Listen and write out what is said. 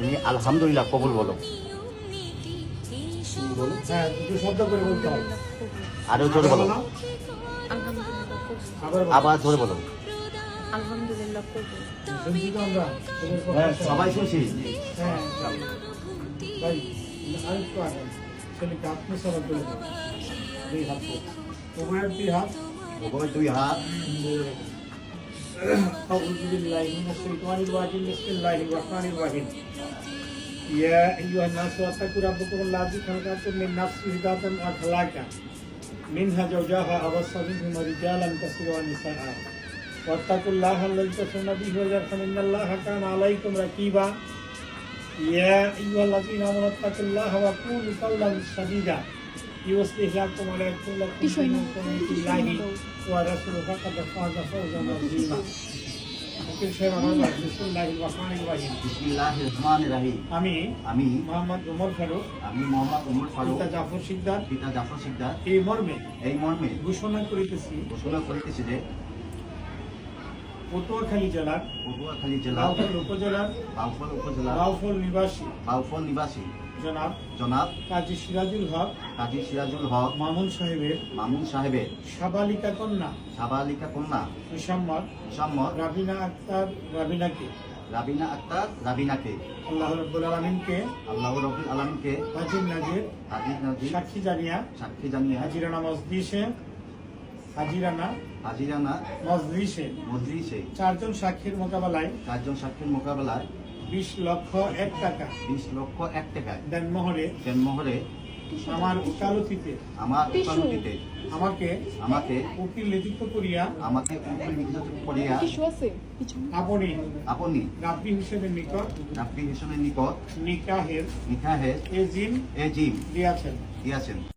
তুমি আলহামদুলিল্লাহ কবুল বলো। বলো। হ্যাঁ, একটু শব্দ করে বলতে হবে। আরো জোরে বলো, আলহামদুলিল্লাহ কবুল। আবার বলো। আবার জোরে বলো। আলহামদুলিল্লাহ কবুল। শুনছি তো আমরা? তোমার কথা হ্যাঁ, শোনা। সবাই শুনছি। হ্যাঁ, ভাই, আরেকটু আগে। ছেলেকে আপনি সবার করে দেন। দুই হাত করে। উভয়ের দুই হাত। ওপরে দুই হাত। أعوذ بالله من الشيطان الرجيم بسم الله الرحمن الرحيم يا أيها الناس اتقوا ربكم الذي خلقكم من نفس واحدة وخلق منها زوجها وبث منهما رجالا كثيرا ونساء واتقوا الله الذي تساءلون به والأرحام إن الله كان عليكم رقيبا يا أيها الذين آمنوا اتقوا الله وقولوا قولا سديدا يصلح لكم ويغفر لكم ذنوبكم بالله ورسوله فقد فاز فوزا عظيما বিসমিল্লাহির রহমানির রহিম। বিসমিল্লাহির রহমানির রহিম। আমি মোহাম্মদ ওমর ফারুক, মোহাম্মদ ওমর ফারুক, পিতা জাফর সিকদার, এই মর্মে ঘোষণা করিতেছি যে পটুয়াখালী জেলার বাউফল উপজেলার বাউফল নিবাসী জনাব কাজী সিরাজুল হক মামুন সাহেবের সাবালিকা কন্যা মুসাম্মদ রাবিনা আক্তার রাবিনাকে আল্লাহ রাব্বুল আলামিনকে হাজির নাজির সাক্ষী জানিয়া হাজিরানা মজলিসে চারজন সাক্ষীর মোকাবেলায় 20 লক্ষ 1 টাকা দেনমোহরে আমার উকালতিতে আমাকে উকিল নিযুক্ত করিয়া আপনি রাব্বি হিসেবে নিকট নিকাহের এজিম দিয়াছেন।